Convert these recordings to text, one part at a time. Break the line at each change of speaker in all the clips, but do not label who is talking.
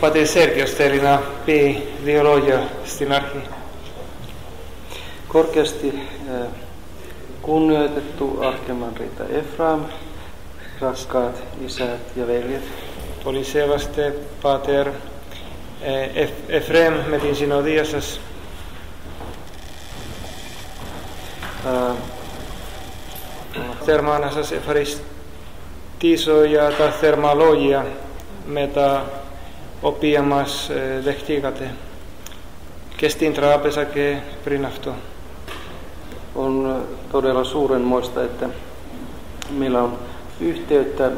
Pater Sergio Stelina P. Teologia Stinarchi.
Korkeasti kunnioitettu arkimanrita Efraim, rakkaat isät ja veljet.
Polisevaste Pater Efrem metin synodiasas. Thermanasas Efaristiso ja ta thermalogia meta opiamas lehtikate. Kestintra apesake prinafto.
On todella suurenmoista, että meillä on yhteyttä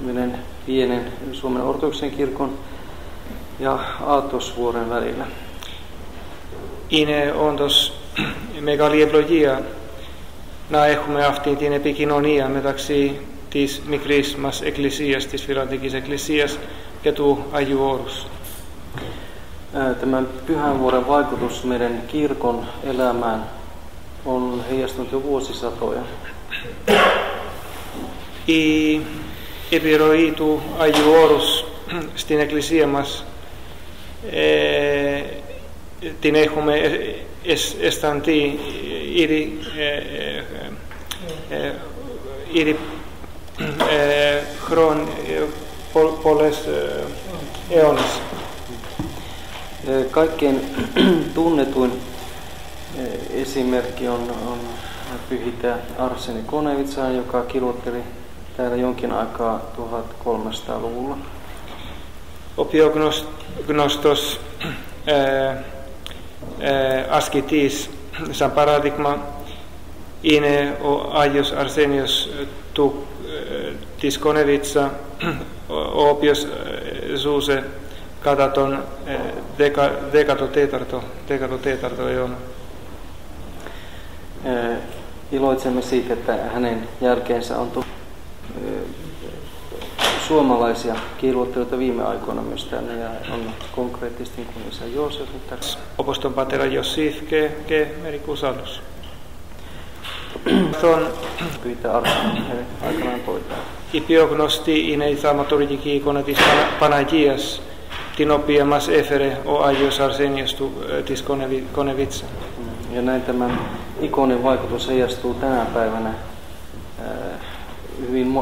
meidän pienen Suomen ortodoksen kirkon ja Aatosvuoren välillä.
Ine ontos megalieblogia na ehume aftiin tine pikinonia metaksi tis mikrismas eklesias tis filantikis eklesias ketu ajuorus.
Tämän Pyhänvuoren vaikutus meidän kirkon elämään on heijastunut jo vuosisatoja.
I epiroitu ajuorus stin eklesiamas tinehume estanti iri chron poles eonis.
Kaikkein tunnetuin esimerkki on pyhitä Arseni Konevitsaan, joka kirjoitteli täällä jonkin aikaa 1300-luvulla.
Opiognostos ascitis san paradigma ine o aios Arsenios tu tis Konevitsa opios suuse kataton decato tetarto eona.
Iloitsemme siitä, että hänen jälkeensä on tullut suomalaisia kirjoittelijoita viime aikoina myös tänne ja on konkreettisesti kuin isä Joosef.
Oposton patera Josif ke merikusalus. Ton
pyytää Arseni aikanaan poikaa.
Ipiognosti inei thaumaturgiki ikonatis Panagias tinopiamas efere o aios Arsenios tis Konevitsa.
Ja näin tämän ikonin vaikutus heijastuu tänä päivänä hyvin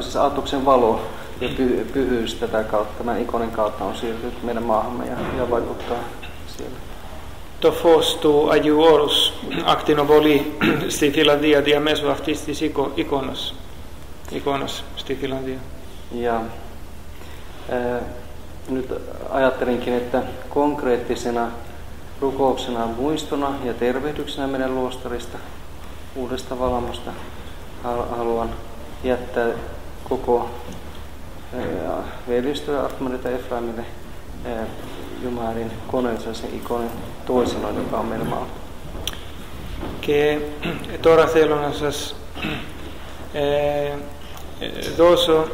siis Aattoksen valo ja pyhyys tätä kautta, tämän ikonin kautta on siirtynyt meidän maahamme ja vaikuttaa siellä.
To fostu ajuorus actinoboli sti Finlandia dia mesoaftistis ikonos sti Finlandia.
Ja nyt ajattelinkin, että konkreettisena rukouksena, muistona ja tervehdyksenä meidän luostarista, uudesta valamosta, haluan jättää koko veljestöä arkimanrita Efraimille Jumalin Konevitsaisen ikonin toisenoin, joka on meidän maalla.
Que tora celonasas doso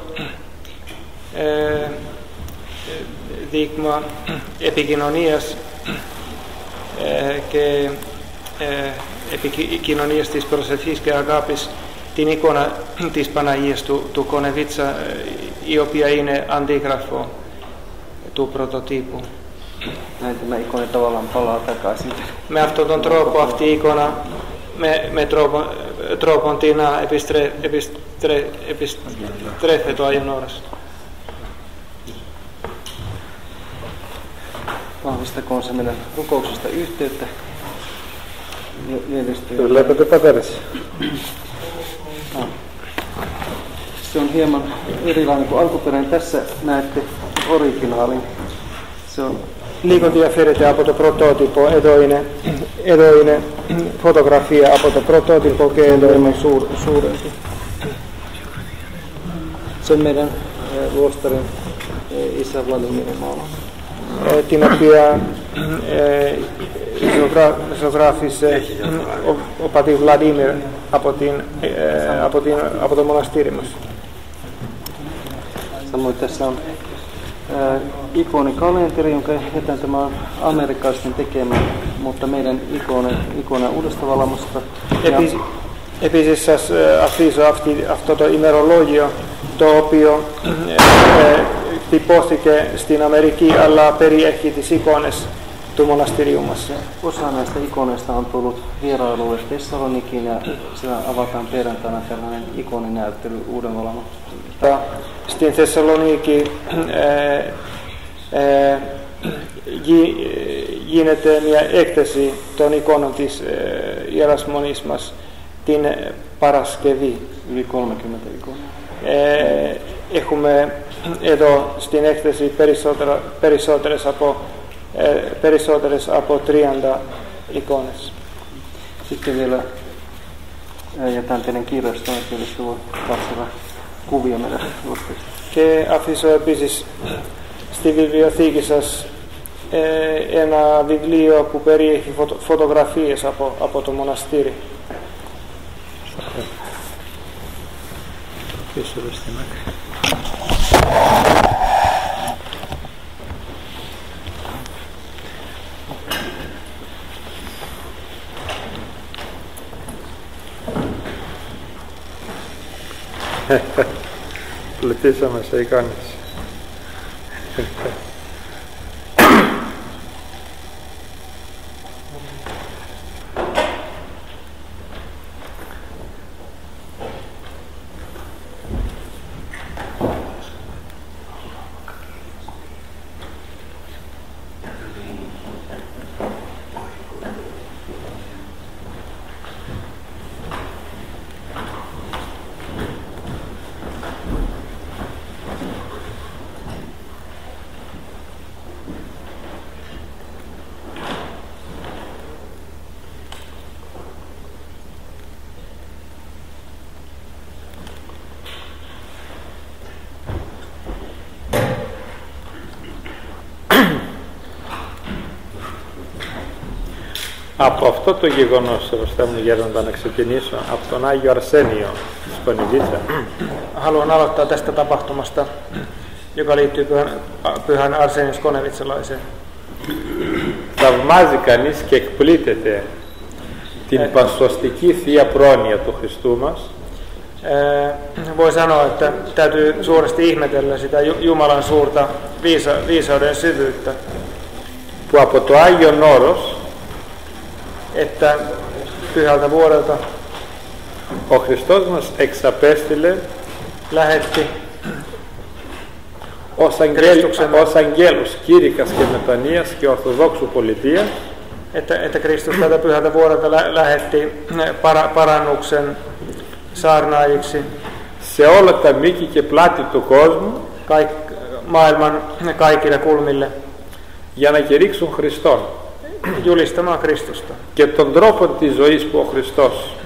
digma epikinonias que epikinonias tis prosefisque agapis tin icona tis Panagias tu Konevitsa iopia ine antigrafo tu prototipu.
Näin tämä ikoni tavallaan palaa takaisin.
Me aftoton tropo afti ikona me tropon tina epistrefeto ajonoras.
Vahvistakoon se meidän rukouksesta yhteyttä.
Kylläpä te paperissa.
Se on hieman erilainen kuin alkuperäinen. Tässä näette originaalin. Se on
Liikontia ferite apoto prototipo edoine fotografia apoto prototipo ke edoine suurempi.
Se on meidän luostarin isä Vladimirin maala.
Tinopia ζωγράφης ο πατήρ Βλαντίμιρ από το μοναστήρι μας.
Samoin tässä on ikonikalenteri, jonka jätän tämä on amerikkalaisten tekemä, mutta meidän ikona uudesta valamosta.
Επίσης σας αφήσω αυτό το ημερολόγιο το οποίο τυπώθηκε στην Αμερική αλλά περιέχει τις εικόνες του μοναστηρίου μας.
Osa näistä ikoneista on tullut vierailulle Tessalonikiin ja siellä avataan perjantaina tällainen ikoninäyttely Uudenvolalla.
Στην Θεσσαλονίκη γίνεται μια έκθεση των εικόνων της Ιεράς Μονής μας την Παρασκευή.
Yli 30 εικόνα.
Έχουμε εδώ στην έκθεση περισσότερες από 30 εικόνες.
Sitten vielä jätän teidän kirjastoon, että olisi voi katsella kuvia meidän justeista.
Και αφήσω επίσης στη βιβλιοθήκη σας ένα βιβλίο που περιέχει φωτογραφίες από το μοναστήρι.
Πλουτίσαμε σε εικόνες. Από αυτό το γεγονός, Ροστέ μου Γέροντα, να ξεκινήσω από τον Άγιο Αρσένιο της Πονιδίτσα.
Haluan aloittaa tästä tapahtumasta, joka liittyy pyhän Arsenius Konevitsalaiseen.
Θαυμάζει κανείς και εκπλήττεται την πασοστική Θεία Πρόνοια του Χριστού μας.
Voi sanoa, että täytyy suuresti ihmetellä sitä Jumalan suurta viisauden syvyyttä.
Που από το Άγιον Όρος,
että pyhältä vuodelta
ο Χριστός μας εξαπέστειλε
lähetti
ως αγγέλους κήρυκας και μετανοίας και ορθοδόξου πολιτείας,
että Kristus tätä pyhältä vuodelta lähetti parannuksen saarnaajiksi
σε όλα τα μήκη και πλάτη του κόσμου,
maailman kaikille kulmille,
για να κηρύξουν Χριστόν
julistamaan Kristusta
και τον τρόπο της ζωής που ο Χριστός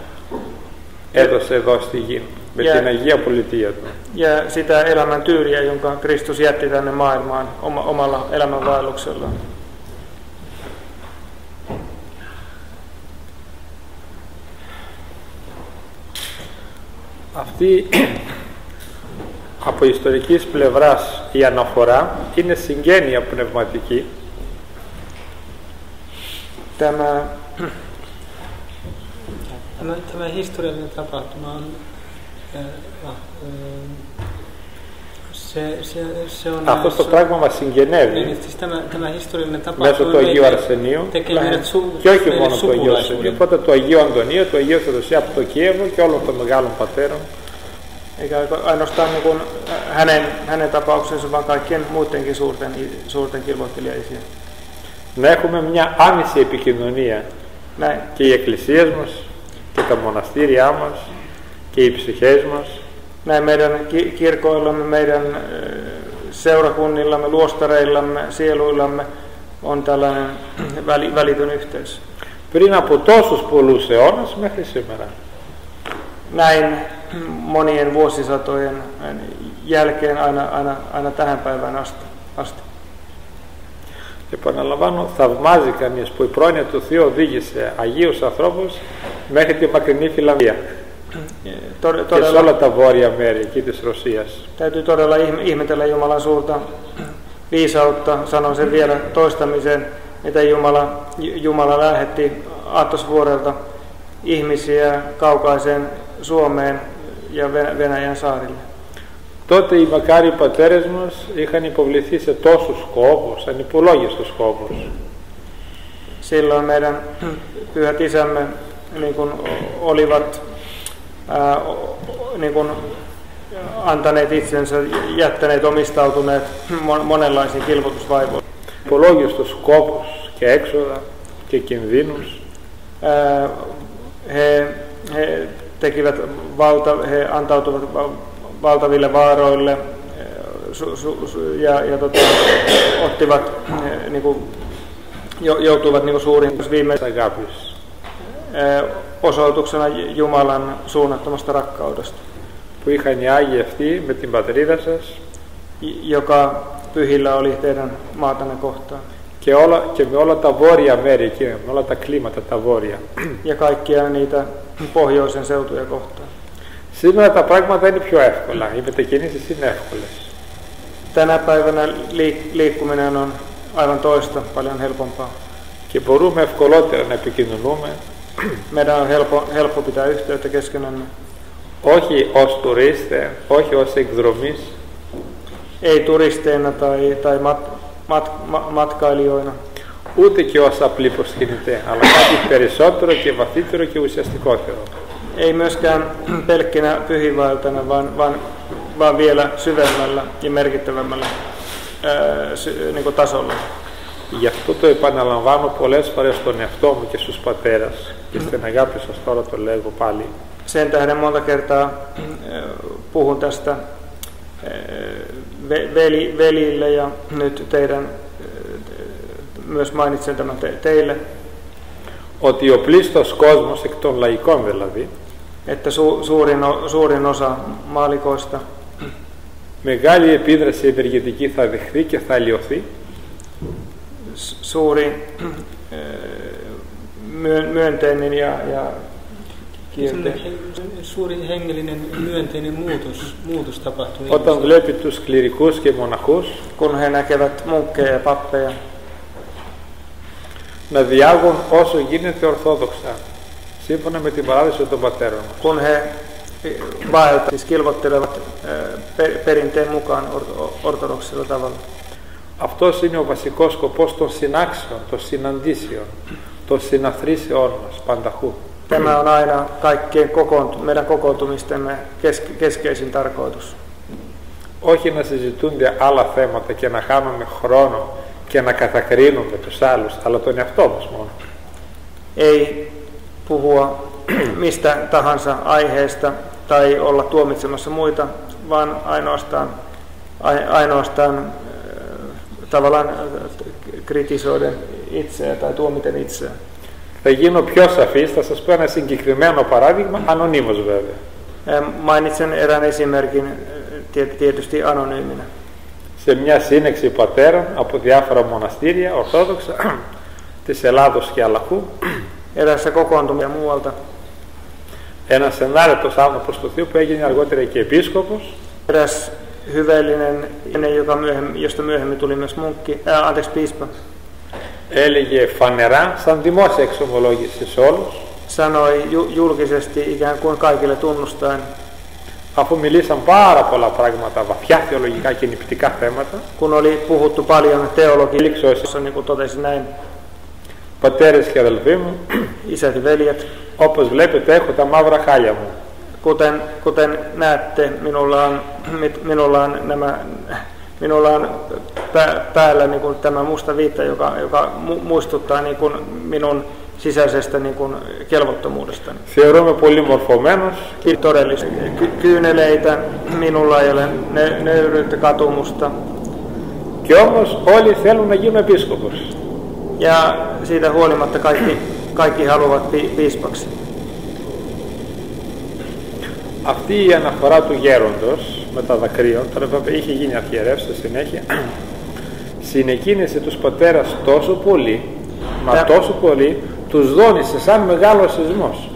έδωσε εδώ στη γη με την Αγία Πολιτεία του.
Ja sitä elämän tyyliä, jonka Kristus jätti tänne maailmaan omalla elämänvaelluksellaan.
Αυτή από ιστορικής πλευράς η αναφορά είναι συγγένεια πνευματική.
Tämä
historiallinen tapahtuma on se on
αυτό το πράγμα μας συγγενεύει μέσω του Αγίου Αρσενίου και όχι μόνο του Αγίου Αρσενίου, οπότε του Αγίου Αντωνίου, του Αγίου Θεοδοσία από το Κίεβο και όλων των μεγάλων πατέρων.
Eikä ainoastaan niin hänen tapauksensa, vaan kaikkien muidenkin suurten kirkoittelijaisia.
Να έχουμε μια άμεση επικοινωνία και οι εκκλησίες μας και τα μοναστήριά μας και οι ψυχές μας.
Näin meidän kirkoillamme, meidän seurakunnillamme, luostareillamme, sieluillamme on tällainen välitön yhteys.
Πριν από τόσους πολλούς αιώνες μέχρι σήμερα.
Näin monien vuosisatojen jälkeen aina tähän päivään asti.
Επαναλαμβάνω, θαυμάζει κανείς που η πρόνοια του Θεού οδήγησε Αγίους ανθρώπους μέχρι τη μακρινή Φιλανδία και σε όλα τα βόρεια μέρη εκεί της Ρωσίας.
Täytyy todella ihmetellä Jumalan suurta viisautta, sanon sen vielä toistamiseen, mitä Jumala lähetti Aattosvuorelta ihmisiä kaukaiseen Suomeen ja Venäjän saarille.
Τότε οι μακάριοι πατέρες μας είχαν υποβληθεί σε τόσους κόπους, ανυπολόγιστους κόπους.
Silloin meidän pyhät isämme niin kuin olivat niin kuin antaneet itsensä, jättäneet, omistautuneet monenlaisiin kilvoitusvaivoihin.
Υπολόγιστους κόπους και έξοδα και κινδύνους.
He antautuvat valtaville vaaroille ja ottivat niin kuin, joutuivat niin suuriin viimeiseen osoituksena Jumalan suunnattomasta rakkaudesta,
που είχαν οι Άγιοι αυτοί με την πατρίδα σας,
joka pyhillä oli teidän maatanne kohtaan.
Και με όλα τα βόρεια μέρη και με όλα τα κλίματα τα βόρεια.
Ja kaikkia niitä pohjoisen seutuja kohtaan.
Σήμερα τα πράγματα είναι πιο εύκολα, οι μετακινήσεις είναι εύκολες.
Tänä päivänä liikkuminen on aivan toista, paljon helpompaa.
Και μπορούμε ευκολότερα να επικοινωνούμε.
Meidän on helppo pitää yhteyttä keskenämme.
Όχι ως τουρίστε, όχι ως εκδρομής.
Ei turisteina tai matkailijoina.
Ούτε και ως απλή προσκυνητέ, αλλά κάτι περισσότερο και βαθύτερο και ουσιαστικότερο.
Ei myöskään pelkkinä pyhiinvaeltajana, vaan vielä syvemmällä ja merkittävämmällä niin kuin tasolla.
Γι' αυτό το επαναλαμβάνω πολλές φορές στον εαυτό μου και στους πατέρας και στην αγάπη σας τώρα το λέγω πάλι.
Sen tähden monta kertaa puhun tästä velille ja nyt teidän myös mainitsen tämän teille.
Ότι ο πλήστος κόσμος, εκ των λαϊκών δηλαδή,
että suurin osa maalikoista
μεγάλη επίδραση ευεργετική θα δεχθεί και θα αλλοιωθεί.
Suuri myönteinen ja
suuri hengellinen myönteinen muutos tapahtuu.
Όταν βλέπει τους κληρικούς και μοναχούς,
kun he näkevät munkkeja ja pappeja,
να διάγουν όσο γίνεται ορθόδοξα, σύμφωνα με την παράδοση των πατέρων.
Kun he vaeltavat, siis kilvoittelevat perinteen mukaan ortodoksilla tavalla.
Αυτός είναι ο βασικός σκοπός των συνάξεων, των συναντήσεων, των συναθρήσεών μας πανταχού.
Tämä on aina kaikkien meidän kokoontumistemme keskeisin tarkoitus.
Όχι να συζητούνται άλλα θέματα και να χάνουμε χρόνο και να κατακρίνουμε τους άλλους, αλλά τον εαυτό μας μόνο.
Ei puhua mistä tahansa aiheesta tai olla tuomitsemassa muita, vaan ainoastaan tavallaan kritisoiden itseä tai tuomiten itseä.
Θα γίνω πιο σαφής, θα σας πω ένα συγκεκριμένο παράδειγμα, ανωνύμως βέβαια.
Mainitsen erään esimerkin tietysti anonyyminä.
Σε μια σύνεξη πατέρων από διάφορα μοναστήρια ορθόδοξα της Ελλάδος και Αλαχού,
eräässä kokoontumia muualta,
ένας ενάρετος άνθρωπος του Θεού που έγινε αργότερα και επίσκοπος,
eräs hyvällinen, josta myöhemmin tuli myös piispa,
έλεγε φανερά, σαν δημόσια εξομολόγηση σε όλους,
sanoi julkisesti ikään kuin kaikille tunnustaen,
αφού μιλήσαν πάρα πολλά πράγματα, βαθιά θεολογικά και νηπτικά θέματα,
kun oli puhuttu paljon teologiaa, niin kuin totesin näin,
πατέρες και αδελφοί μου,
isät ja veljet,
όπως βλέπετε έχω τα μαύρα χάλια μου.
Kuten näette, minulla on päällä niin kuin tämä musta viitta, joka muistuttaa niin kuin minun sisäisestä niin kuin kelvottomuudestani.
Θεωρούμε πολύ μορφωμένος.
Todellista kyyneleitä, minulla ei ole nöyryyttä, katumusta.
Και όμως όλοι θέλουν να γίνουν επίσκοπος.
Ja siitä huolimatta kaikki haluavat piispaksi.
Αυτή η αναφορά του γέροντος με τα δακρύων, τώρα βέβαια είχε γίνει αρχιερεύς στη συνέχεια, συνεκίνησε τους πατέρας τόσο πολύ, μα τόσο πολύ, τους δόνησε σαν μεγάλο σεισμός.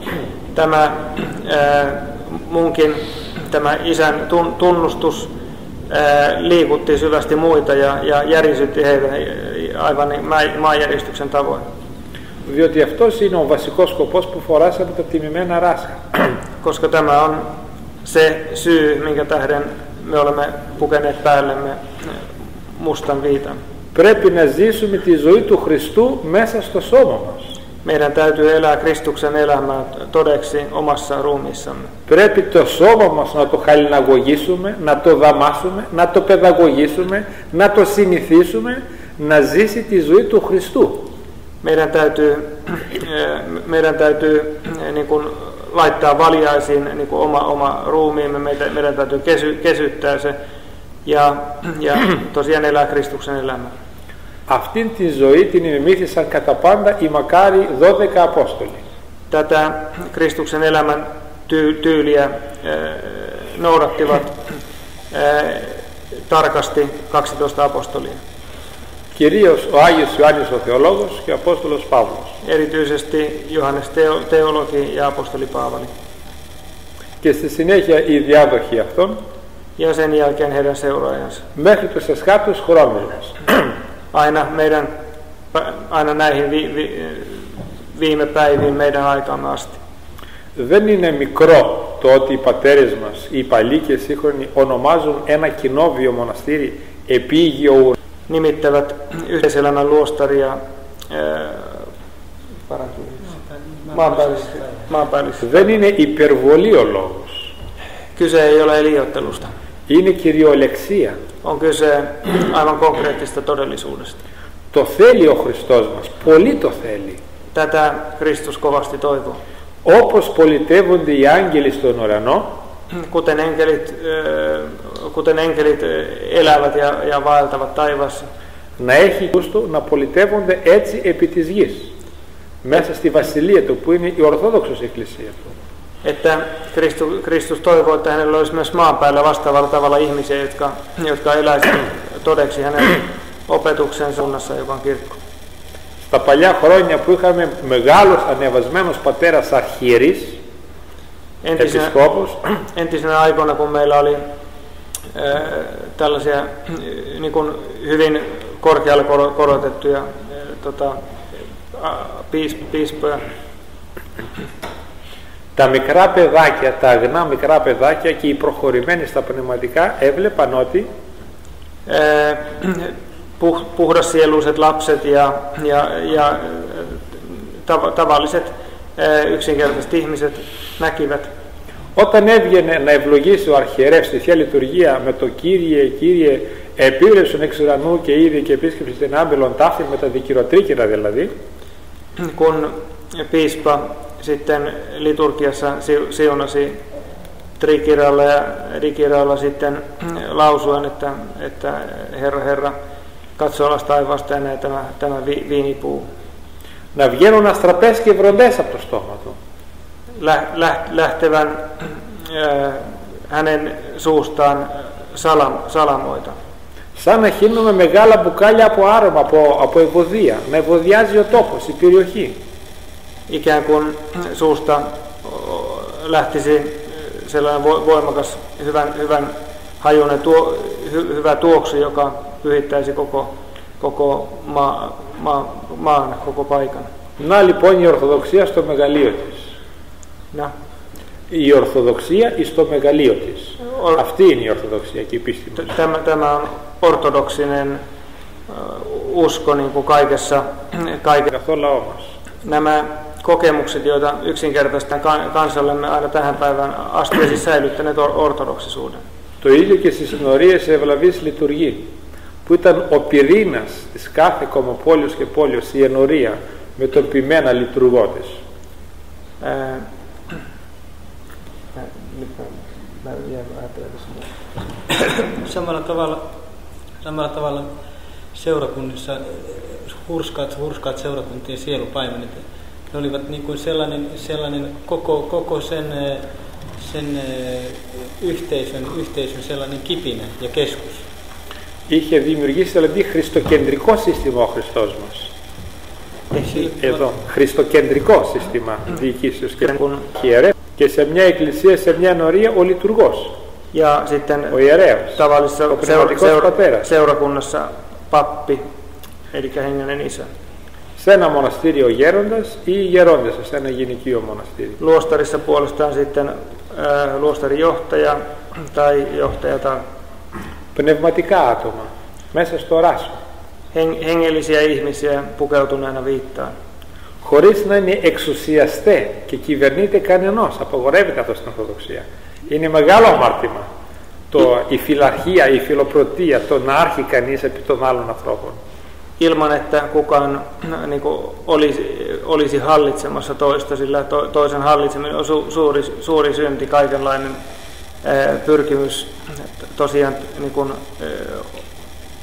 Tämä isän tunnustus liikutti syvästi muita ja järisytti heitä aivan maanjäristyksen tavoin.
Διότι αυτός είναι ο βασικός σκοπός που φοράσαμε τα τιμημένα ράσια.
Koska tämä on se syy, minkä tähden me olemme pukeneet päällemme mustan viitan.
Πρέπει να ζήσουμε τη ζωή του Χριστού μέσα στο σώμα μας.
Meidän täytyy elää Kristuksen elämää todeksi omassa ruumiissamme.
Πρέπει το σώμα μας να το χαλιναγωγήσουμε, να το δαμάσουμε, να το παιδαγωγήσουμε, να το συνηθίσουμε να ζήσει τη ζωή του Χριστού.
Meidän täytyy niin kuin laittaa valjaisiin niin kuin oma ruumiimme, meidän täytyy kesyttää se ja tosiaan elää Kristuksen elämää.
Αυτήν τη ζωή την μιμήθησαν κατά πάντα οι μακάρι 12 Απόστολοι.
Tätä Kristuksen elämän tyyliä noudattivat tarkasti 12 apostolia.
Κυρίως ο Άγιος Ιωάννης ο Θεολόγος και ο Απόστολος Παύλος.
Erityisesti Johannes Teologi ja apostoli Paavali.
Και στη συνέχεια οι διάδοχοι αυτών.
Ja sen jälkeen heidän seuraajansa.
Μέχρι τους εσχάτους χρόνους μας.
Aina näihin viime päiviin meidän aikaamme asti.
Δεν είναι μικρό το ότι οι πατέρες μας, οι παλιοί και σύγχρονοι, ονομάζουν ένα κοινόβιο μοναστήρι επίγειο ουρανό.
Nimittävät yhteiselämän luostaria maanpäällisesti.
Δεν είναι υπερβολή ο λόγος.
Kyse ei ole liioittelusta.
Είναι κυριολεξία.
On kyse aivan konkreettista todellisuudesta.
Το θέλει ο Χριστός μας, πολύ το θέλει.
Tätä Kristus kovasti toivoo.
Όπως πολιτεύονται οι άγγελοι στον ουρανό,
kuten enkelit elävät ja vaeltavat taivaassa,
να έχει γούστο να πολιτεύονται έτσι επί της γης, μέσα στη βασιλεία του που είναι η Ορθόδοξος Εκκλησία του.
Että Kristus toivoo, että hänellä olisi myös maan päällä vastaavalla tavalla ihmisiä, jotka eläisivät todeksi hänen opetuksen suunnassa, joka on kirkko.
Στα παλιά χρόνια που είχαμε μεγάλος ανεβασμένος πατέρας αρχιερείς, επισκόπους,
entisenä aikoina, kun meillä oli tällaisia niin kuin hyvin korkealle korotettuja piispoja.
Τα μικρά παιδάκια, τα αγνά μικρά παιδάκια και οι προχωρημένοι στα πνευματικά έβλεπαν ότι
puhdassieluiset lapset ja tavalliset yksinkertaiset ihmiset näkivät.
Όταν έβγαινε να ευλογήσει ο αρχιερεύς στη Θεία Λειτουργία με το Κύριε επίβλεψον εξ ουρανού και είδε και επίσκεψε την άμπελον τάφη με τα δικηροτρίκυρα δηλαδή,
kun piispa sitten liturgiassa siunasi trikiralla ja rikiralla sitten lausuen, että Herra, katso alas taivaasta ja näe tämä viinipuu.
Να βγαίνουν αστραπές και βροντές από το στόμα του.
Lähtevän hänen suustaan salamoita.
Σαν να χύνουμε μεγάλα μπουκάλια από άρωμα, από ευωδία, να ευωδιάζει ο τόπος, η περιοχή.
Ikään kuin suusta lähtisi sellainen voimakas, hyvän hajuinen hyvä tuoksu, joka pyhittäisi koko maan, koko paikan.
Να λοιπόν η Ορθοδοξία στο μεγαλείο της.
Να.
Η Ορθοδοξία στο μεγαλείο της. Αυτή είναι η Ορθοδοξία και η πίστη μας.
Tämä on ortodoksinen usko niin kuin kaikessa.
Καθόλου λαό μας.
Nämä kokemukset, joita yksinkertaisesti kansallemme aina tähän päivään asti siis säilyttäneet ortodoksisuuden.
Το ίδιο και στις συνορίες ευλαβής λειτουργεί, που ήταν ο πυρήνας της κάθε κομμοπόλεως και πόλεως, η ενορία με τον ποιμένα λειτουργό της.
Samalla tavalla seurakunnissa hurskaat seurakuntien sielupaimenet, ne olivat niin kuin sellainen koko sen yhteisön sellainen kipinä ja keskus.
Είχε δημιουργήσει δηλαδή χριστοκεντρικό σύστημα ο Χριστός μας. Εδώ, χριστοκεντρικό σύστημα διοικήσεως και ιερέα. Και σε μια εκκλησία, σε μια ενορία, ο λειτουργός.
Ja sitten
ο ιερέας,
tavallisessa
ο πνευματικός πατέρας.
Seurakunnassa pappi, eli hengellinen isä.
Σε σε ένα μοναστήρι ο γέροντας ή οι γερόντες σε ένα γυναικείο μοναστήρι.
Luostarissa puolestaan sitten luostarijohtaja tai johtajatar.
Πνευματικά άτομα, μέσα στο ράσο.
Hengellisiä ihmisiä pukeutuneena viittaan.
Χωρίς να είναι εξουσιαστέ και κυβερνείται κανενός. Απαγορεύεται αυτό στην Ορθοδοξία. Είναι μεγάλο αμάρτημα η φιλαρχία, η φιλοπρωτεία, το να άρχει κανείς επί των άλλων ανθρώπων.
Ilman että kukaan niin kuin, olisi hallitsemassa toista, sillä toisen hallitseminen on suuri synti, kaikenlainen pyrkimys tosiaan niin kuin,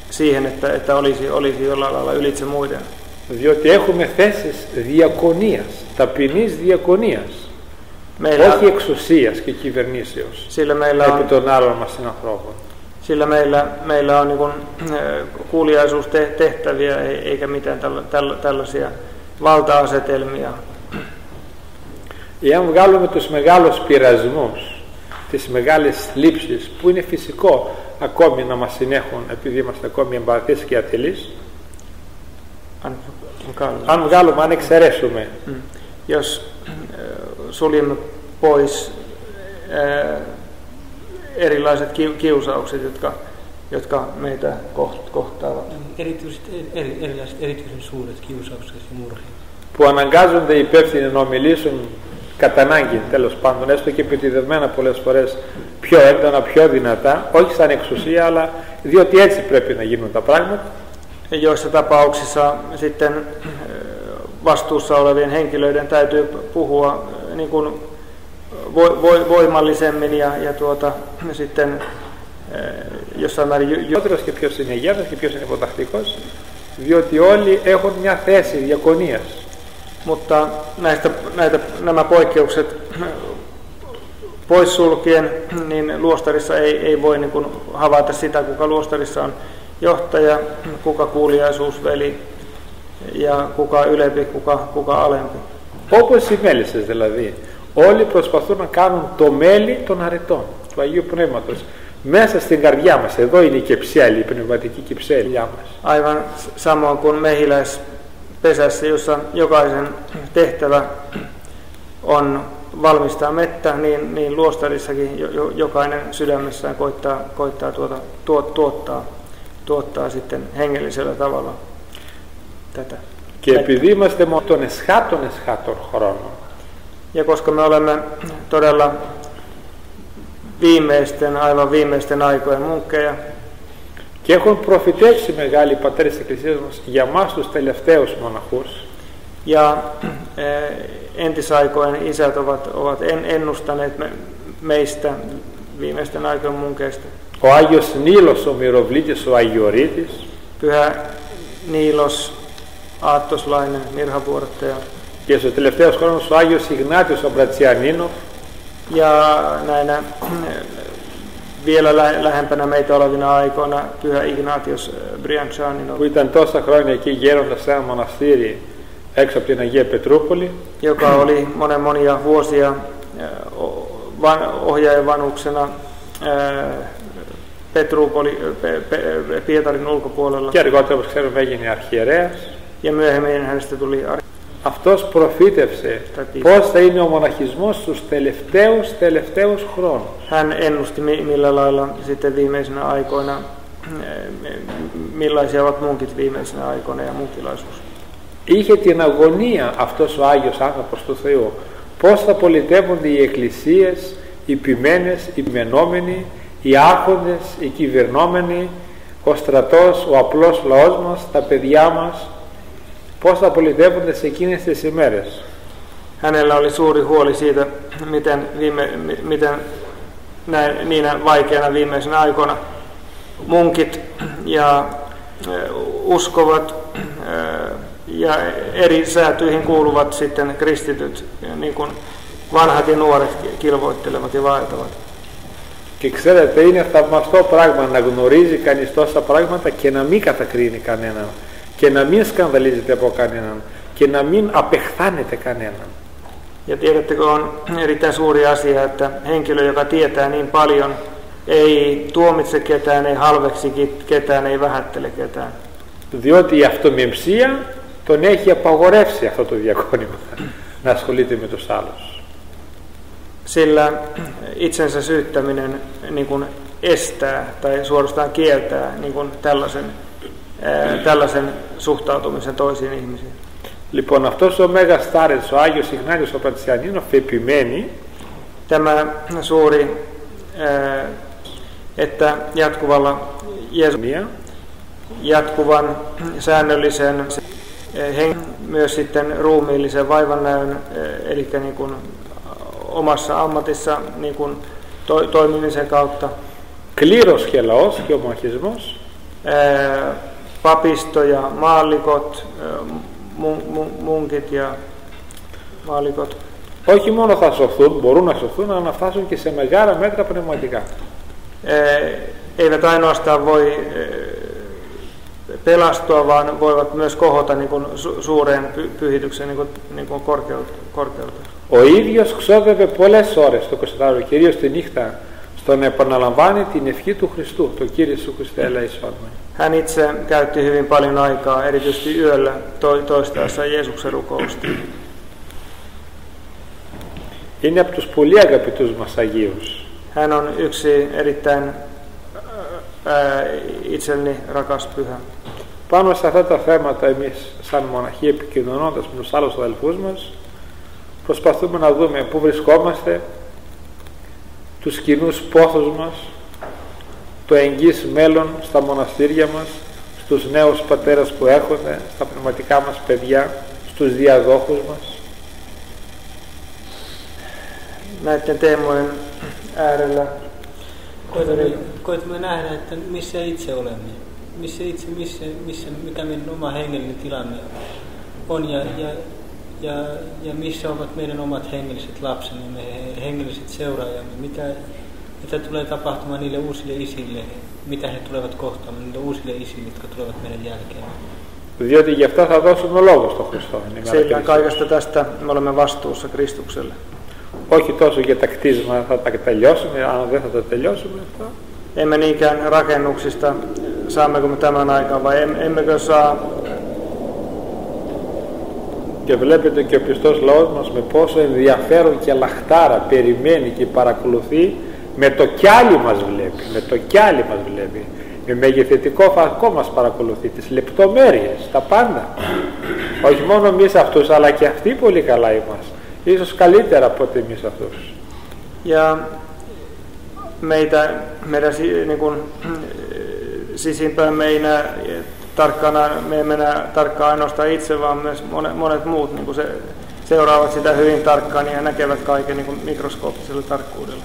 siihen, että olisi jollain lailla ylitse muiden.
Διότι έχουμε θέσεις διακονίας, ταπεινής διακονίας, όχι εξουσίας και κυβερνήσεως επί των άλλων μας συνανθρώπων.
Sillä meillä on niin kuin, kuuliaisuustehtäviä eikä mitään tällaisia valta-asetelmia.
Εάν βγάλουμε τους μεγάλους πειρασμούς, τις μεγάλες λήψεις που είναι φυσικό ακόμη να μας συνέχουν επειδή είμαστε ακόμη εμπαθείς και ατελείς, αν εξαιρέσουμε,
jos suljemme pois erilaiset kiusaukset, jotka meitä kohtaavat.
Erityisen suuret kiusaukset ja murheet.
Που αναγκάζονται οι υπεύθυνοι να ομιλήσουν κατά ανάγκη, τέλος πάντων, έστω και επιτυδευμένα πολλές φορές πιο έντονα, πιο δυνατά, όχι σαν εξουσία, αλλά διότι έτσι πρέπει να γίνουν τα πράγματα.
Joissa tapauksissa sitten vastuussa olevien henkilöiden täytyy puhua niin kuin voimallisemmin ja sitten jossain määrin
και ποιος είναι ηγέτης και ποιος είναι υποτακτικός, διότι όλοι έχουν μια θέση διακονίας.
Mutta nämä poikkeukset poissulkien, niin luostarissa ei voi niin kuin havaita sitä, kuka luostarissa on johtaja, kuka kuuliaisuusveli ja kuka ylempi, kuka alempi.
Όπως οι μέλισσες δηλαδή, όλοι προσπαθούν να κάνουν το μέλι των αρετών, του Αγίου Πνεύματος, μέσα στην καρδιά μας. Εδώ είναι η κεψέλη, η πνευματική κεψέλη μας.
Aivan samoin kuin mehiläispesässä, jossa jokaisen tehtävä on valmistaa mettä, niin luostarissakin jokainen sydämessään koittaa tuottaa sitten hengellisellä tavalla tätä.
Και επειδή είμαστε των εσχάτων χρόνων,
ja koska me olemme todella aivan viimeisten aikojen munkkeja,
και έχουν προφητεύσει μεγάλοι πατέρες της Εκκλησίας μας για μας τους τελευταίους μοναχούς,
ja entisaikojen isät ovat ennustaneet meistä viimeisten aikojen munkeista.
Ο Άγιος Νίλος, ο Μυροβλήτης, ο Αγιορείτης,
Pyhä Niilos, aattoslainen, mirhavuorottaja,
και στους τελευταίους χρόνους ο Άγιος Ιγνάτιος, ο Μπρατσιανίνος,
ja näinä vielä lähempänä meitä olevina aikoina Pyhä Ignatius Briancianino,
που ήταν τόσα χρόνια εκεί γέροντας σε ένα μοναστήρι έξω από την Αγία Πετρούπολη,
joka oli monia vuosia ohjaajan vanhuksena Pietarin ulkopuolella.
Και αργότερα, όπως ξέρουμε, έγινε αρχιερέας.
Ja myöhemmin hänestä tuli
Αυτός προφήτευσε πώς θα είναι ο μοναχισμός στους τελευταίους χρόνους.
Hän ennusti millä lailla sitten viimeisinä aikoina, millaisia ovat munkit viimeisinä aikoina ja munkilaisuus.
Είχε την αγωνία αυτός ο Άγιος άνθρωπος του Θεού. Πώς θα πολιτεύονται οι εκκλησίες, οι ποιμένες, οι μενόμενοι, οι άρχοντες, οι κυβερνόμενοι, ο στρατός, ο απλός λαός μας, τα παιδιά μας, πώς θα πολιτεύονται σε εκείνες τις ημέρες.
Hänellä oli suuri huoli siitä, miten niinä vaikeina viimeisinä aikoina munkit ja uskovat ja eri säätyihin kuuluvat sitten kristityt, niin kuin vanhat ja nuoret kilvoittelevat ja vaeltavat.
Και ξέρετε, είναι θαυμαστό πράγμα να γνωρίζει κανείς τόσα πράγματα και να μην κατακρίνει κανέναν και να μην σκανδαλίζεται από κανέναν και να μην απεχθάνεται κανέναν.
Ja tiedättekö, on erittäin suuri asia, että henkilö, joka tietää niin paljon, ei tuomitse ketään, ei halveksi ketään, ei vähättele ketään.
Διότι η αυτομεμψία τον έχει απαγορεύσει αυτό το διακόνημα να ασχολείται με τους άλλους.
Sillä itsensä syyttäminen niin kuin estää tai suorastaan kieltää niin kuin tällaisen suhtautumisen toisiin ihmisiin.
Λοιπόν, αυτός ο Μέγας Στάρετς, ο Άγιος Ιγνάτιος ο Πρατισιανίνος, επιμένει
Tämä suuri, että jatkuvan säännöllisen myös sitten ruumiillisen vaivannäön, eli niin kuin omassa ammatissa niin kuin toimimisen kautta.
Κλήρος και λαός και ο μοναχισμός,
papisto ja maallikot, munkit ja maallikot.
Όχι μόνο θα σωθούν, μπορούν να σωθούν, αλλά να φτάσουν και σε μεγάλα μέτρα πνευματικά.
Eivät ainoastaan voi pelastua, vaan voivat myös kohota niin kuin suureen pyhitykseen niin kuin korkeutta.
Ο ίδιος ξόδευε πολλές ώρες το 24ωρο, κυρίως τη νύχτα, στο να επαναλαμβάνει την ευχή του Χριστού, το Κύριε Ιησού Χριστέ ελέησόν με.
Hän itse käytti hyvin paljon aikaa, erityisesti yöllä, toistaessa Jeesuksen rukousta.
Είναι από τους πολύ αγαπητούς μας Αγίους.
Hän on yksi erittäin itselleni rakas pyhä.
Πάνω σε αυτά τα θέματα εμείς σαν μοναχοί, επικοινωνώντας με τους άλλους αδελφούς μας, προσπαθούμε να δούμε πού βρισκόμαστε, τους κοινούς πόθους μας, το εγγύς μέλλον στα μοναστήρια μας, στους νέους πατέρες που έρχονται, στα πνευματικά μας παιδιά, στους διαδόχους μας.
Näiden teemojen äärellä
koetamme nähdä, että missä itse olemme, mikä meidän oma hengellinen tilanne on ja missä ovat meidän omat hengelliset lapsemme, hengelliset seuraajamme, mitä tulee tapahtumaan niille uusille isille, mitä he tulevat kohtaamaan, niille uusille isille, jotka tulevat meidän jälkeen.
Διότι γι' αυτό θα δώσουμε λόγο στον Χριστό.
Sillä kaikesta tästä me olemme vastuussa Kristukselle.
Όχι τόσο για τα κτίσματα, θα τα τελειώσουμε, αν δεν θα τα τελειώσουμε αυτά.
Emme niinkään rakennuksista, saammeko me tämän aikaan vai emmekö saa.
Και βλέπετε και ο πιστός λαός μας με πόσο ενδιαφέρον και λαχτάρα περιμένει και παρακολουθεί, με το κιάλι μας βλέπει, με μεγεθυντικό φακό μας παρακολουθεί, τις λεπτομέρειες, τα πάντα. Όχι μόνο εμείς αυτούς, αλλά και αυτοί πολύ καλά είμαστε. Ίσως καλύτερα από ότι εμείς αυτούς.
Ja meidän niin kuin, sisimpään me ei näe tarkkaan ainoastaan itse, vaan myös monet muut niin kuin seuraavat sitä hyvin tarkkaan ja näkevät kaiken niin kuin mikroskooppisella tarkkuudella.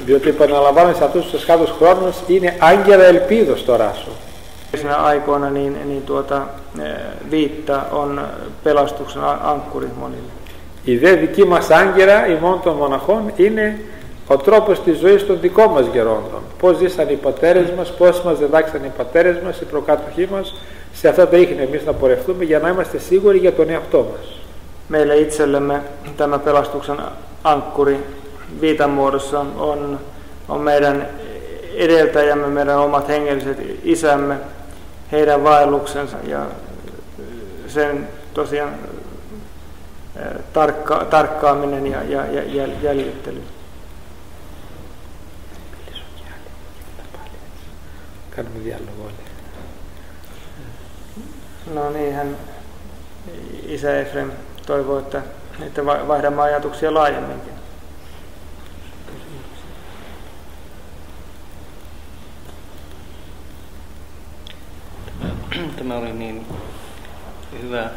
Διότι επαναλαμβάνω σε αυτούς τους κάτω χρόνους είναι άγγελα ελπίδος τώρα σου.
Siinä aikoina viitta on pelastuksen ankkuri monille.
Η δε δική μας άγκυρα ημών των μοναχών είναι ο τρόπος της ζωής των δικών μας γερόντων. Πώς ζήσαν οι πατέρες μας, πώς μας διδάξαν οι πατέρες μας, οι προκάτοχοί μας, σε αυτά τα ίχνη εμείς να πορευτούμε για να είμαστε σίγουροι για τον εαυτό μας.
Meille itsellemme tämä pelastuksen ankkuri viitan muodossa on meidän edeltäjämme, meidän omat hengelliset isämme, heidän vaelluksensa ja sen tosiaan tarkkaaminen ja jäljittely. No niin, isä Efrem toivoo, että vaihdamme ajatuksia laajemminkin.
Tämä oli niin hyvä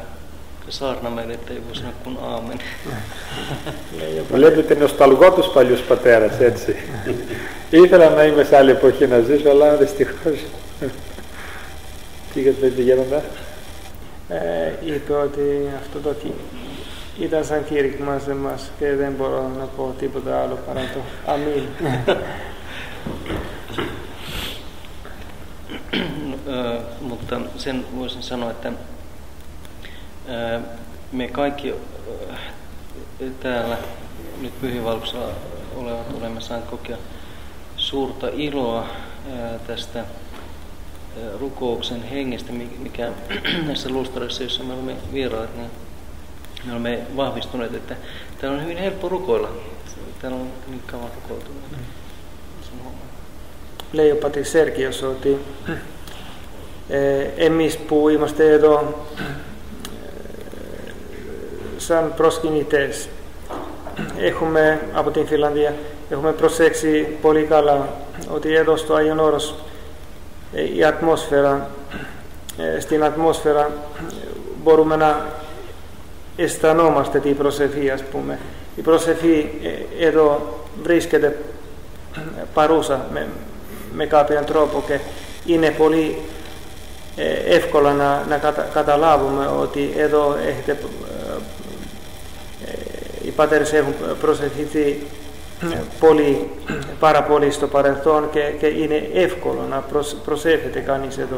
saarna meille, että ei voi sanoa kuin aamen.
Βλέπετε νοσταλγώ τους παλιούς πατέρες, έτσι. Ήθελα να είμαι σε άλλη εποχή να ζήσω, αλλά δυστυχώς. Τι είπατε Γέροντα?
Είπε ότι αυτό το ήταν σαν κήρυγμα σε μας και δεν μπορώ να πω τίποτα άλλο παρά το αμήν.
Mutta sen voisin sanoa, että me kaikki täällä nyt Pyhiinvaelluksella olevat olemme saaneet kokea suurta iloa tästä rukouksen hengestä, mikä näissä luostareissa, joissa me olemme vieraat, niin me olemme vahvistuneet, että täällä on hyvin helppo rukoilla. Täällä on niin kauan rukoiltu.
Leijopati Sergios oti emis puhuimasta edo san proskinites. Έχουμε από την Φιλανδία έχουμε προσέξει πολύ καλά ότι εδώ στο Άγιον Όρος η ατμόσφαιρα, στην ατμόσφαιρα μπορούμε να αισθανόμαστε την προσευχή, ας πούμε. Η προσευχή εδώ βρίσκεται παρούσα με κάποιον τρόπο και είναι πολύ εύκολα να καταλάβουμε ότι εδώ έχετε, οι πατέρες έχουν προσευχηθεί πάρα πολύ στο παρελθόν και είναι εύκολο να προσεύχεται κανείς εδώ.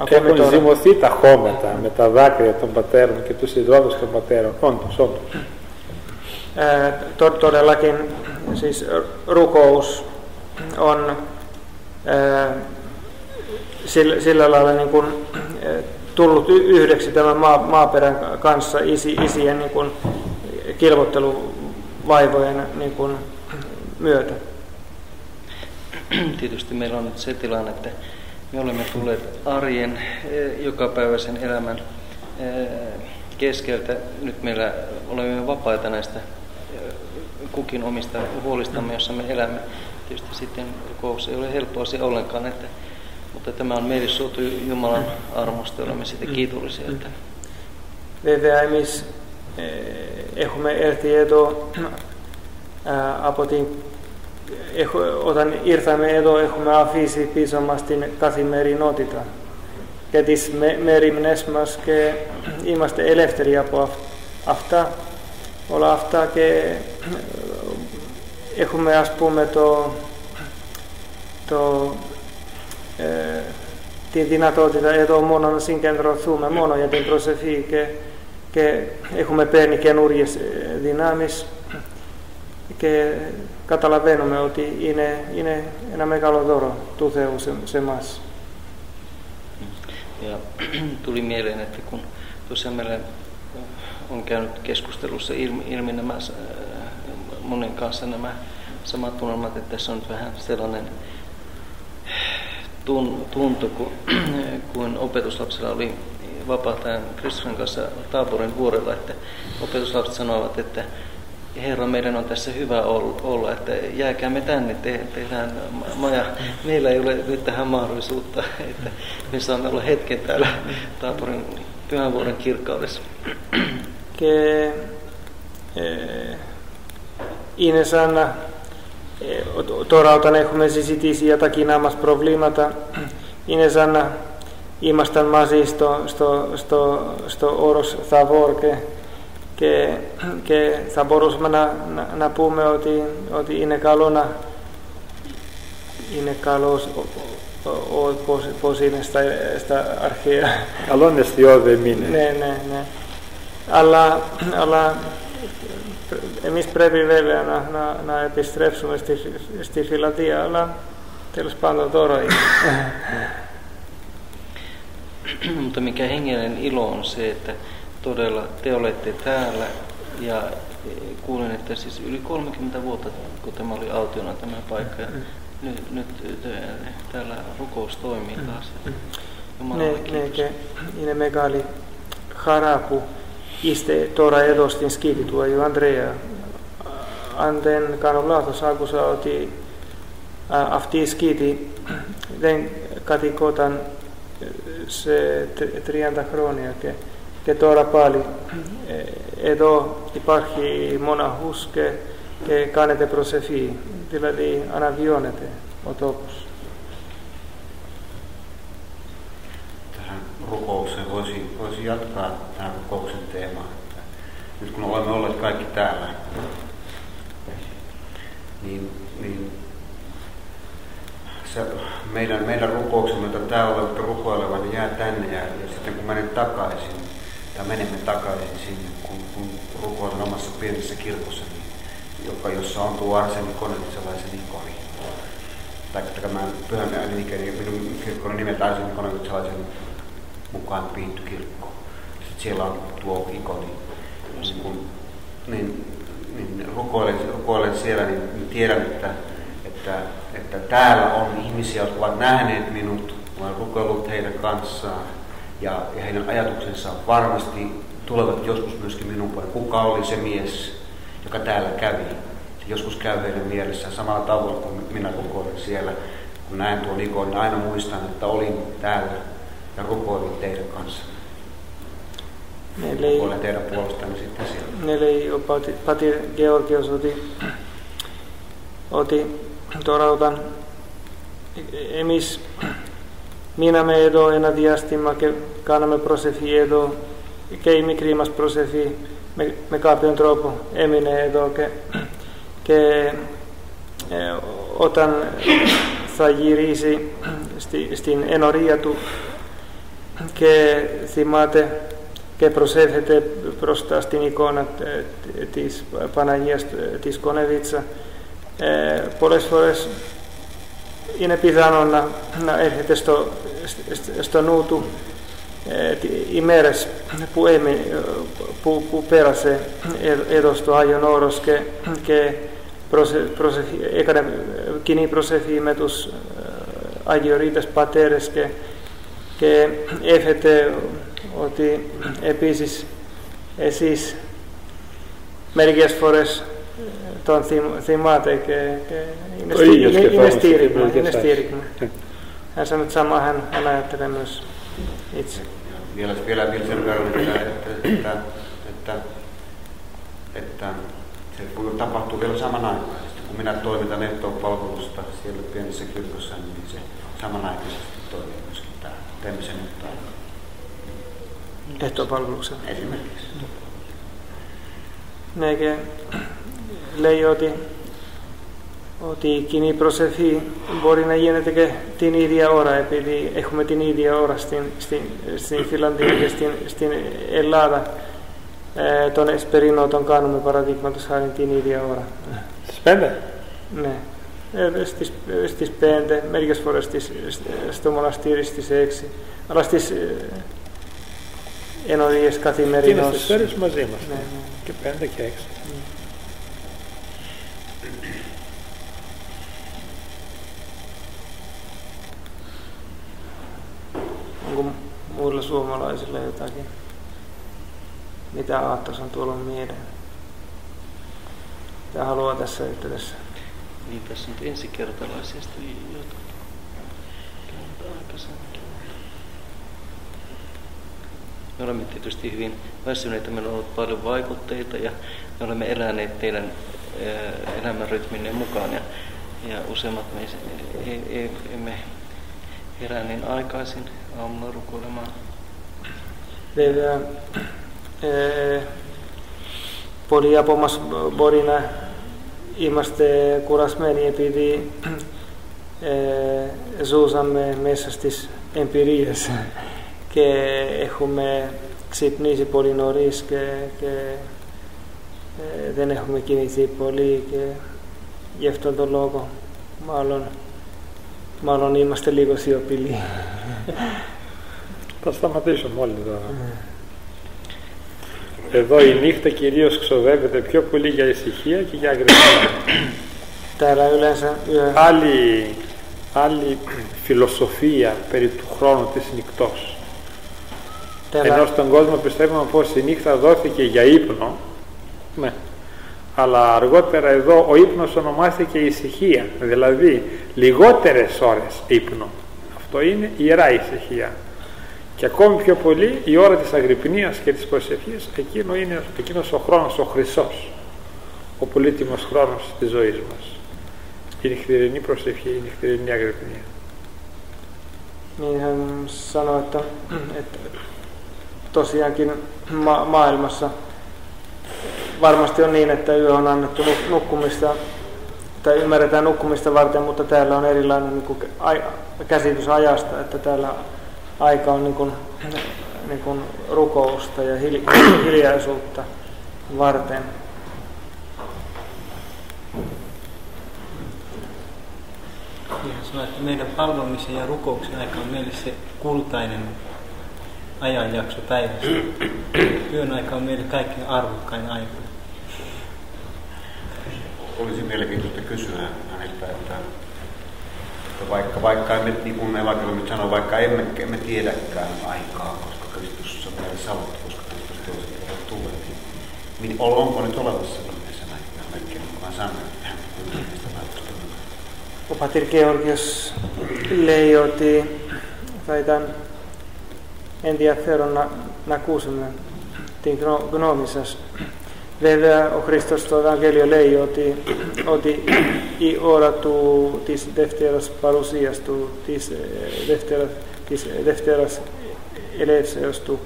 Και έχουν ζυμωθεί τα χώματα με τα δάκρυα των πατέρων και τους ειδώδους των πατέρων. Όντως.
Todellakin siis rukous on sillä lailla niin kuin, tullut yhdeksi tämän maaperän kanssa isien niin kuin, kilvotteluvaivojen niin kuin, myötä.
Tietysti meillä on nyt se tilanne, että me olemme tulleet arjen jokapäiväisen elämän keskeltä. Nyt meillä olemme vapaita näistä kukin omista huolistamme, jossa me elämme. Tietysti sitten rukous ei ole helppoa se ollenkaan, mutta tämä on meille suotu Jumalan armosta, olemme siitä kiitollisia.
Βέβαια εμείς έχουμε έρθει εδώ από την όταν ήρθαμε εδώ έχουμε αφήσει πίσω μας την καθημερινότητα και τις μέριμνες μας και είμαστε ελεύθεροι από αυτά, όλα αυτά και έχουμε ας πούμε τη δυνατότητα εδώ μόνο να συγκεντρωθούμε μόνο για την προσευχή και έχουμε παίρνει καινούριες δυνάμεις και καταλαβαίνουμε ότι είναι ένα μεγάλο δώρο του Θεού σε εμάς.
Ja tuli mieleen, että kun tosiaan meillä on käynyt keskustelussa ilmi nämä monen kanssa nämä samat tunnelmat, että tässä on nyt vähän sellainen tunto kuin opetuslapsilla oli vapaa-ajan Kristian kanssa Taaborin vuorella, että opetuslapset sanoivat, että Herra, meidän on tässä hyvä olla, että jääkäämme tänne, tehdään maja. Meillä ei ole nyt tähän mahdollisuutta, että me saamme olla hetken täällä Taaborin pyhänvuoren kirkkaudessa.
Και είναι σαν τώρα όταν έχουμε συζητήσει για τα κοινά μας προβλήματα, είναι σαν να ήμασταν μαζί στο όρος Θαβόρ και θα μπορούσαμε να πούμε ότι είναι καλό είναι καλός πώς είναι στα αρχαία.
Καλό είναι αισιόδε είναι.
Ναι. Αλλά εμείς πρέπει βέβαια να επιστρέψουμε στη Φιλανδία, αλλά τέλος πάντων τώρα είναι.
Mutta mikä hengellinen ilo on se, että todella te olette täällä ja kuulin, että siis yli 30 vuotta, kun tämä oli autiona tämä paikka, ja nyt täällä rukous toimii taas.
Ναι, και είναι μεγάλη χαρά που είστε τώρα εδώ στην σκήτη του Αγίου Ανδρέα. Αν δεν κάνω λάθος, άκουσα ότι αυτή η σκήτη δεν κατοικόταν σε 30 χρόνια και τώρα πάλι εδώ υπάρχει μοναχούς και κάνετε προσευχή, δηλαδή αναβιώνεται ο τόπος.
Tähän rukoukseen voisi jatkaa tähän rukouksen teemaan. Nyt kun olemme olleet kaikki täällä, niin se meidän rukouksemme, jota täällä olette rukoilevan, niin jää tänne ja sitten kun menemme takaisin sinne, kun rukoilen omassa pienessä kirkossa, jossa on tuo Arseni Konelisalaisen ikoni, tai tekemään pyhän liikkeen, niin minun kirkko on nimeltään sen ikonovitsalaisen mukaan Pihtykirkko. Sitten siellä on tuo ikoni. Niin rukoilen siellä, niin tiedän, että täällä on ihmisiä, jotka ovat nähneet minut, olen rukoillut heidän kanssaan ja heidän ajatuksensa varmasti tulevat joskus myöskin minun puolelle. Kuka oli se mies, joka täällä kävi? Se joskus käy heidän mielessään samalla tavalla kuin minä rukoilen siellä. Kun näen tuon ikonin, niin aina muistan, että olin täällä ja rukoilin teidän kanssa. Rukoilen teidän puolestanne sitten siellä.
Meillä Patir Georgios oti torautan emis mina me edo ena diastima ke kaname prosefi edo ke mikrimas prosefi me kapion tropo emine edo ke otan sajirisi stin enoriatu ke thimate και προσεύχεται μπροστά στην εικόνα της Παναγίας της Κονεβίτσα. Πολλές φορές είναι πιθανό να έρχεται στο νου του οι μέρες που πέρασε εδώ στο Άγιον Όρος και έκανε κοινή προσευχή με τους Αγιορείτες πατέρες και έφεται ότι επίσης εσείς μερικές φορές τον θυμάται και είναι στήριγμα. Hän sanoi, että samaa hän ajattelee myös itse.
Vielä sen verran, että se tapahtuu vielä samanaikaisesti. Kun minä toimitan ehtoopalvelusta siellä pienessä kirkossa, niin se samanaikaisesti toimii myöskin täällä. Teemme sen nyt täällä.
Ehtoopalveluksen.
Esimerkiksi.
Ναι, λέει ότι η κοινή προσευχή μπορεί να γίνεται και την ίδια ώρα, επειδή έχουμε την ίδια ώρα στην Φιλανδία και στην Ελλάδα. Τον Εσπερινό τον κάνουμε παραδείγματος χάρη την ίδια ώρα.
Στις 5?
Ναι. Στις 5, μερικές φορές στο μοναστήρι στις 6, αλλά στις ενορίες καθημερινώς.
Είναι στις ώρες μαζί μας. Ναι. Και 5 και 6.
Onko muilla suomalaisilla jotakin, mitä aattos on tullut mieleen? Mitä haluaa tässä yhteydessä?
Niin, tässä on ensikertalaisista jotkut aikaisemminkin. Me olemme tietysti hyvin väsyneitä, meillä on ollut paljon vaikutteita ja me olemme eläneet teidän elämänrytminne mukaan ja useimmat meistä emme herää niin aikaisin aamulla rukoilemaan.
Βέβαια, πολλοί από μας μπορεί να είμαστε κουρασμένοι επειδή ζούσαμε μέσα στις εμπειρίες και έχουμε ξυπνήσει πολύ νωρίς και δεν έχουμε κινηθεί πολύ και γι' αυτόν τον λόγο μάλλον είμαστε λίγο σιωπηλοί.
Θα σταματήσουμε όλοι τώρα. Εδώ η νύχτα κυρίως ξοδεύεται πιο πολύ για ησυχία και για αγρυπνία. Άλλη φιλοσοφία περί του χρόνου της νυχτός. Ενώ στον κόσμο πιστεύουμε πως η νύχτα δόθηκε για ύπνο, ναι. Αλλά αργότερα εδώ ο ύπνος ονομάστηκε ησυχία, δηλαδή λιγότερες ώρες ύπνο. Αυτό είναι ιερά ησυχία. Και ακόμη πιο πολύ η ώρα της αγρυπνίας και της προσευχής, εκείνος ο χρόνος, ο χρυσός, ο πολύτιμος χρόνος της ζωής μας. Η νυχτερινή προσευχή, η νυχτερινή αγρυπνία.
Niin hän sanoi, että tosiaankin maailmassa varmasti on niin, että yö on annettu nukkumista tai ymmärretään nukkumista varten, mutta täällä on erilainen niin kuin käsitys ajasta, että täällä aika on niin kuin rukousta ja hiljaisuutta varten.
Pahvihan sanoi, että meidän palvomisen ja rukouksen aika on meille se kultainen ajanjakso päivässä. Yön aika on meille kaikkein arvokkain aika.
Olisi mielenkiintoista kysyä häneltä, että vaikka emme, niin kuin evankeliumi sanoo, vaikka emme tiedäkään aikaa, koska Kristus on meille sanottu, koska Kristus toiselta tulee, niin onko nyt olemassa viimeisen aikaa, vaan sanoin, että hän
ο πατήρ Γεώργιος λέει ότι θα ήταν ενδιαφέρον να ακούσουμε την γνώμη σας. Βέβαια, ο Χριστός στο Ευαγγέλιο λέει ότι η ώρα της δεύτερας παρουσίας του, της δεύτερας ελεύσεως του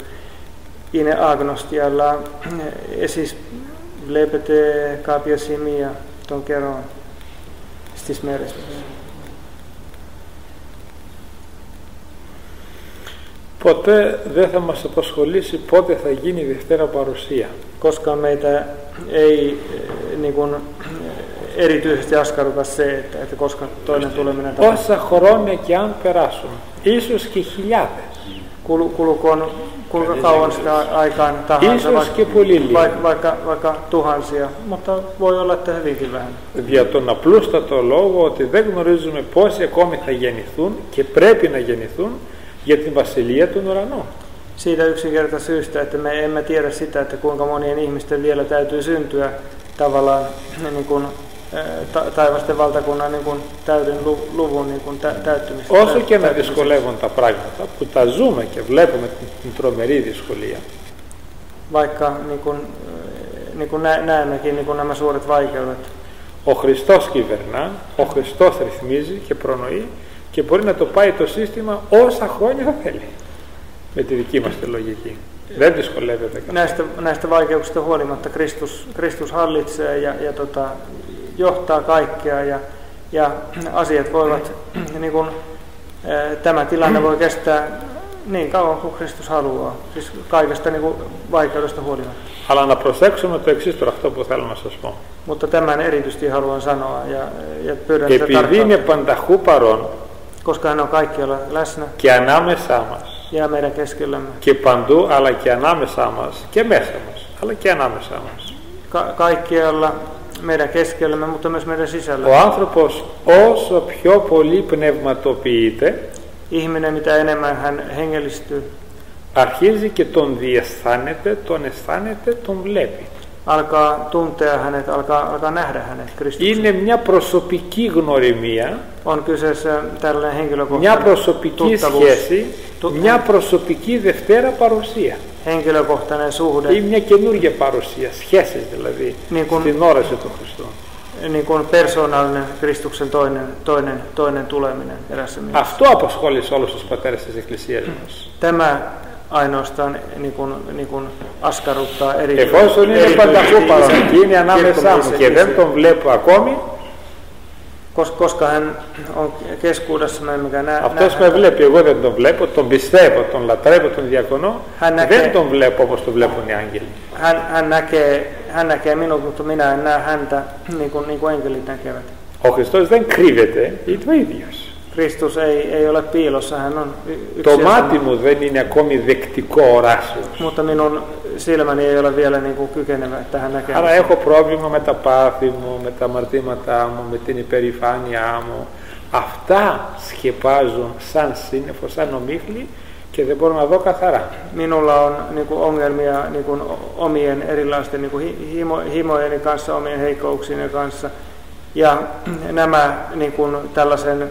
είναι άγνωστη, αλλά εσείς βλέπετε κάποια σημεία των καιρών στις μέρες μας.
Ποτέ δεν θα μας απασχολήσει πότε θα γίνει η Δευτέρα Παρουσία.
Koska meitä ei niin kuin, erityisesti askarruta se, että koska toinen tuleminen tapahtuu.
Όσα χρόνια και αν περάσουν, ίσως και χιλιάδες.
Kuinka kauan sitä aikaan tahansa, vaikka tuhansia, mutta voi olla, että hyvinkin vähän.
Για τον απλούστατο λόγο ότι δεν γνωρίζουμε πόσοι ακόμη θα γεννηθούν και πρέπει να γεννηθούν για την Βασιλεία των Ουρανών.
Siitä yksinkertaisesta syystä, että me emme tiedä sitä, että kuinka monien ihmisten vielä täytyy syntyä tavallaan niin kuin, taivasten valtakunnan niin kuin, täyden luvun niin kuin, täyttymistä.
Όσο και να δυσκολεύουν τα πράγματα που τα ζούμε και βλέπουμε την τρομερή δυσκολία.
Vaikka niin kuin näemmekin niin kuin nämä suuret vaikeudet.
Ο Χριστός κυβερνά, ο Χριστός ρυθμίζει και προνοεί και μπορεί να το πάει το σύστημα όσα χρόνια θα θέλει. Με τη δική μας τη λογική. Δεν δυσκολεύεται κανένα.
Näistä vaikeuksista huolimatta Kristus hallitsee ja johtaa kaikkea ja asiat voivat, niin kuin, tämä tilanne voi kestää niin kauan kuin Kristus haluaa, siis kaikesta niin kuin, vaikeudesta huolimatta.
Αλλά να προσέξουμε το εξής τώρα, αυτό που θέλω να σας πω.
Mutta tämän erityisesti haluan sanoa ja pyydän
sitä tarkkaan. Επειδή είναι πανταχού παρόν,
koska hän on kaikkialla läsnä
και ανάμεσά μας,
ja meidän keskellämme,
και παντού, αλλά και ανάμεσά μας, και μέσα μας, αλλά και ανάμεσά μας.
Kaikkialla meidän keskellämme, mutta myös meidän sisällä.
Ο άνθρωπος όσο πιο πολύ πνευματοποιείται,
ihminen mitä enemmän hän hengellistyy,
αρχίζει και τον διαισθάνεται, τον αισθάνεται, τον βλέπει.
Alkaa tuntea hänet, alkaa nähdä hänet Kristuksen.
Είναι μια προσωπική γνωριμία,
on kyseessä tällainen henkilökohtainen
μια προσωπική σχέση, μια προσωπική Δευτέρα Παρουσία.
Henkilökohtainen suhde.
Ή μια καινούργια παρουσία, σχέσεις δηλαδή, στην όραση του Χριστού.
Niin kuin persoonallinen Kristuksen toinen tuleminen erässä mielessä.
Αυτό απασχόλησε όλους τους πατέρες της Εκκλησίας μας.
Tämä ainoastaan niin kuin askarruttaa
εφόσον είναι πανταχού παρόν και είναι ανάμεσά μου και δεν τον βλέπω ακόμη,
koska hän on keskuudessa, me emmekä näe.
Αυτός με βλέπει, εγώ δεν τον βλέπω, τον πιστεύω, τον λατρεύω, τον διακονώ, δεν τον βλέπω όπως τον βλέπουν οι άγγελοι.
Hän näkee minut, mutta minä en näe häntä niin kuin enkelit näkevät.
Ο Χριστός δεν κρύβεται, είναι το ίδιος.
Kristus ei ole piilossa, hän on yksi.
Το μάτι μου δεν είναι ακόμη δεκτικό οράσεως.
Mutta minun silmäni ei ole vielä niin kuin kykenevä tähän näkemään.
Άρα έχω πρόβλημα με τα πάθη μου, με τα αμαρτήματά μου, με την υπερηφάνειά μου. Αυτά σκεπάζουν σαν σύννεφο, σαν ομίχλη και δεν μπορώ να δω καθαρά.
Minulla on niin kuin ongelmia niin kuin omien erilaisten niin kuin himojeni kanssa, omien heikkouksien kanssa. Ja nämä niin kuin tällaisen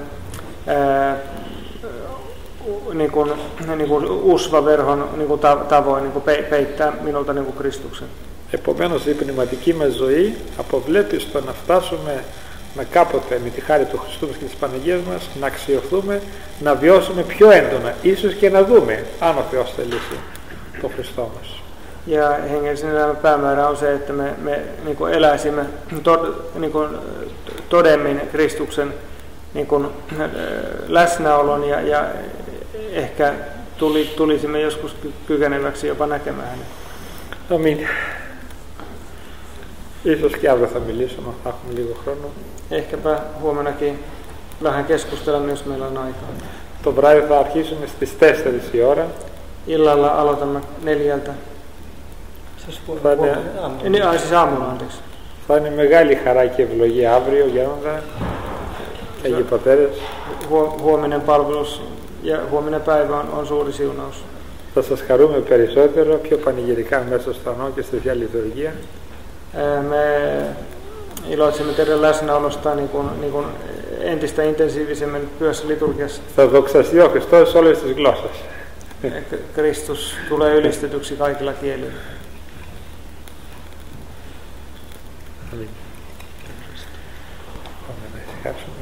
niin kuin usvaverhon niin kuin tavoin niin kuin peittää minulta niin kuin Kristuksen.
Επομένως η πνευματική μας ζωή αποβλέπει στο να φτάσουμε να κάποτε με τη χάρη του Χριστού μας και της Παναγίας μας να αξιωθούμε, να βιώσουμε πιο έντονα, ίσως και να δούμε αν ο Θεός θελήσει τον Χριστό μας.
Ja hengellisen elämän päämäärä on se, että me niin kuin eläisimme niin kuin todemmin Kristuksen niin kuin läsnäolon ja ehkä tulisimme joskus kykeneväksi jopa näkemään hänet.
Αμήν. Ίσως και αύριο θα μιλήσω, να έχουμε λίγο χρόνο.
Ehkäpä huomenakin vähän keskustella, jos meillä on aikaa.
Το βράδυ θα αρχίσουμε στις 4 η ώρα.
Illalla aloitamme 4. Siis aamulla, anteeksi.
Θα είναι μεγάλη χαρά και ευλογία αύριο, Γέροντα, Αγίοι Πατέρες.
Huominen palvelus ja huominen päivä on suuri siunaus.
Θα σας χαρούμε περισσότερο, πιο πανηγυρικά μέσα στο στανό και στη Θεία Λειτουργία.
Me iloitsemme teidän läsnäolosta niin kuin entistä intensiivisemmin pyössä liturgiassa.
Θα δοξαστεί ο Χριστός σε όλες τις γλώσσες.
Kristus tulee ylistetyksi kaikilla kielillä.
Αμήν. Πάμε να ησυχάσουμε.